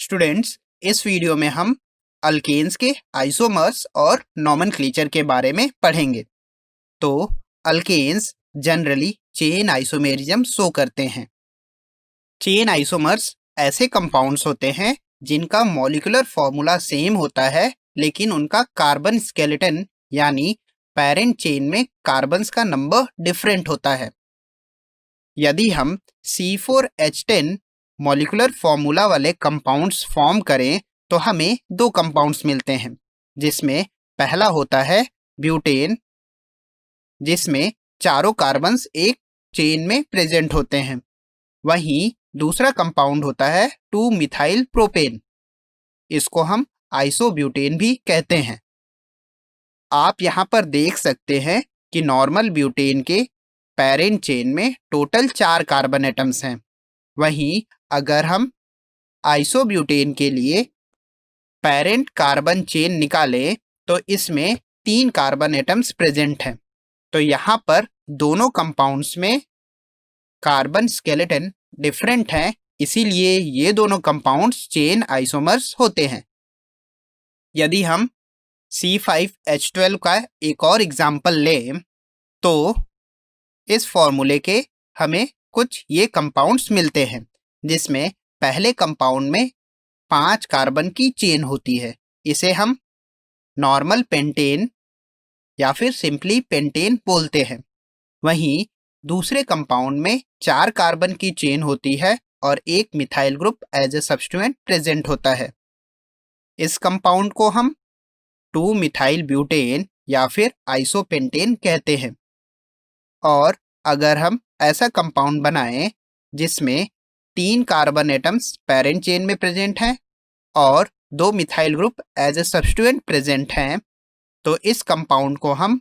Students, इस video में हम अल्केन्स के आइसोमर्स और नॉमेनक्लेचर के बारे में पढ़ेंगे। तो alkanes generally chain isomerism show करते हैं। चेन आइसोमर्स ऐसे कंपाउंड्स होते हैं जिनका मॉलिक्यूलर फॉर्मूला सेम होता है, लेकिन उनका कार्बन स्केलेटन यानी पेरेंट चेन में कार्बन्स का नंबर डिफरेंट होता है। यदि हम C4H10 मॉलिक्यूलर फॉर्मूला वाले कंपाउंड्स फॉर्म करें तो हमें दो कंपाउंड्स मिलते हैं, जिसमें पहला होता है ब्यूटेन, जिसमें चारों कार्बन्स एक चेन में प्रेजेंट होते हैं। वहीं दूसरा कंपाउंड होता है 2-मिथाइल प्रोपेन। इसको हम आइसोब्यूटेन भी कहते हैं। आप यहाँ पर देख सकते हैं कि नॉर्मल ब्यूटेन के पेरेंट चेन में टोटल 4 कार्बन एटम्स हैं। वहीं अगर हम आइसोब्यूटेन के लिए पेरेंट कार्बन चेन निकालें तो इसमें 3 कार्बन एटम्स प्रेजेंट हैं। तो यहाँ पर दोनों कंपाउंड्स में कार्बन स्केलेटन डिफरेंट हैं, इसीलिए ये दोनों कंपाउंड्स चेन आइसोमर्स होते हैं। यदि हम C5H12 का एक और एग्जाम्पल लें तो इस फॉर्मूले के हमें कुछ ये कंपाउंड्स मिलते हैं, जिसमें पहले कंपाउंड में 5 कार्बन की चेन होती है। इसे हम नॉर्मल पेंटेन या फिर सिंपली पेंटेन बोलते हैं। वहीं दूसरे कंपाउंड में 4 कार्बन की चेन होती है और एक methyl group as a substituent present होता है। इस कंपाउंड को हम 2-मिथाइल ब्यूटेन या फिर आइसोपेंटेन कहते हैं। और अगर हम ऐसा कंपाउंड बनाएं जिसमें 3 कार्बन एटम्स पेरेंट चेन में प्रेजेंट हैं और 2 methyl group as a substituent present हैं, तो इस कंपाउंड को हम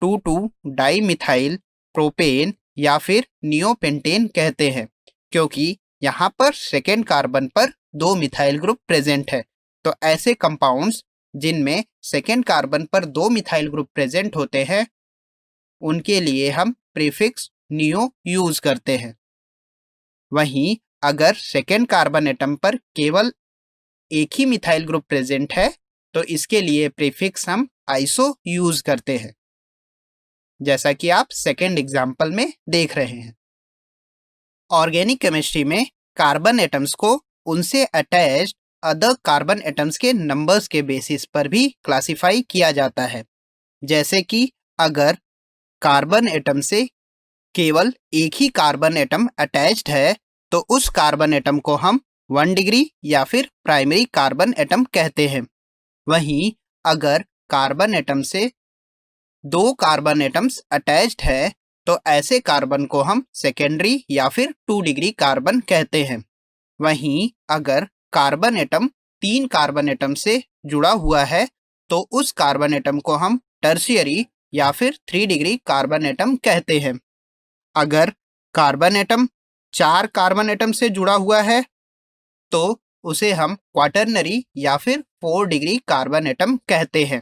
2,2-डाइमिथाइल प्रोपेन या फिर नियोपेंटेन कहते हैं, क्योंकि यहाँ पर सेकेंड कार्बन पर 2 मिथाइल ग्रुप प्रेजेंट है। तो ऐसे कंपाउंड्स जिनमें सेकेंड कार्बन पर 2 मिथाइल ग्रुप प्रेजेंट होते हैं, उनके लिए हम प्रीफिक्स नियो यूज करते हैं। वहीं अगर सेकेंड कार्बन एटम पर केवल एक ही मिथाइल ग्रुप प्रेजेंट है तो इसके लिए प्रीफिक्स हम आइसो यूज करते हैं, जैसा कि आप सेकेंड एग्जाम्पल में देख रहे हैं। ऑर्गेनिक केमिस्ट्री में कार्बन एटम्स को उनसे अटैच्ड अदर कार्बन एटम्स के नंबर्स के बेसिस पर भी क्लासिफाई किया जाता है। जैसे कि अगर कार्बन एटम से केवल एक ही कार्बन एटम अटैच्ड है तो उस कार्बन एटम को हम 1 डिग्री या फिर प्राइमरी कार्बन एटम कहते हैं। वहीं अगर कार्बन एटम से 2 कार्बन एटम्स अटैच्ड है तो ऐसे कार्बन को हम सेकेंडरी या फिर 2 डिग्री कार्बन कहते हैं। वहीं अगर कार्बन एटम 3 कार्बन एटम से जुड़ा हुआ है तो उस कार्बन एटम को हम टर्शियरी या फिर 3 डिग्री कार्बन एटम कहते हैं। अगर कार्बन एटम 4 कार्बन एटम से जुड़ा हुआ है तो उसे हम क्वाटरनरी या फिर 4 डिग्री कार्बन एटम कहते हैं।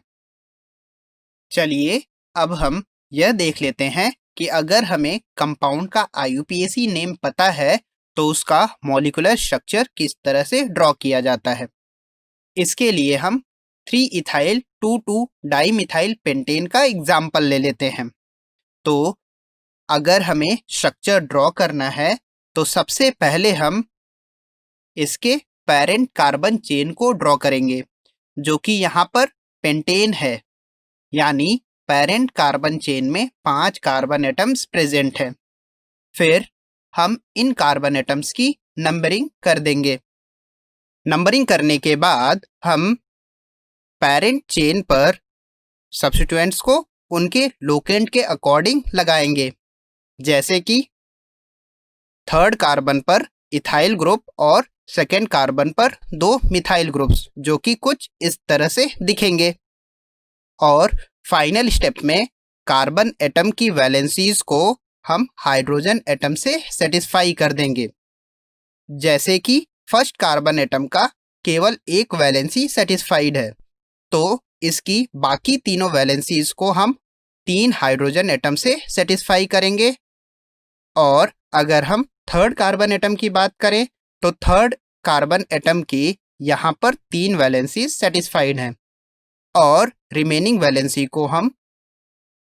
चलिए अब हम यह देख लेते हैं कि अगर हमें कंपाउंड का IUPAC नेम पता है तो उसका मॉलिक्यूलर स्ट्रक्चर किस तरह से ड्रॉ किया जाता है। इसके लिए हम 3-इथाइल 2,2-डाइमिथाइल पेंटेन का एग्जाम्पल ले लेते हैं। तो अगर हमें स्ट्रक्चर ड्रॉ करना है तो सबसे पहले हम इसके पेरेंट कार्बन चेन को ड्रॉ करेंगे, जो कि यहाँ पर पेंटेन है, यानी पेरेंट कार्बन चेन में 5 कार्बन एटम्स प्रेजेंट हैं। फिर हम इन कार्बन एटम्स की नंबरिंग कर देंगे। नंबरिंग करने के बाद हम पेरेंट चेन पर सब्स्टिट्यूएंट्स को उनके लोकेंट के अकॉर्डिंग लगाएंगे, जैसे कि 3rd कार्बन पर इथाइल ग्रुप और सेकेंड कार्बन पर 2 मिथाइल ग्रुप्स, जो कि कुछ इस तरह से दिखेंगे। और फाइनल स्टेप में कार्बन एटम की वैलेंसीज को हम हाइड्रोजन एटम से सेटिस्फाई कर देंगे। जैसे कि फर्स्ट कार्बन एटम का केवल एक वैलेंसी सेटिस्फाइड है, तो इसकी बाकी तीनों वैलेंसीज को हम 3 हाइड्रोजन एटम से सेटिस्फाई करेंगे। और अगर हम 3rd कार्बन एटम की बात करें तो 3rd कार्बन एटम की यहाँ पर 3 वैलेंसी सेटिस्फाइड हैं और रिमेनिंग वैलेंसी को हम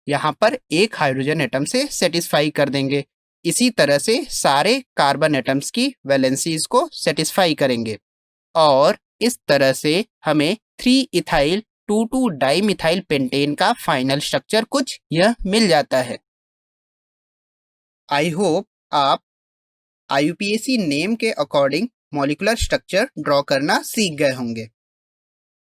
यहाँ पर एक हाइड्रोजन एटम से सेटिस्फाई कर देंगे। इसी तरह से सारे कार्बन एटम्स की वैलेंसीज को सेटिस्फाई करेंगे और इस तरह से हमें 3 इथाइल 2,2 डाइमिथाइल पेंटेन का फाइनल स्ट्रक्चर कुछ यह मिल जाता है। आई होप आप IUPAC नेम के अकॉर्डिंग मॉलिक्यूलर स्ट्रक्चर ड्रॉ करना सीख गए होंगे।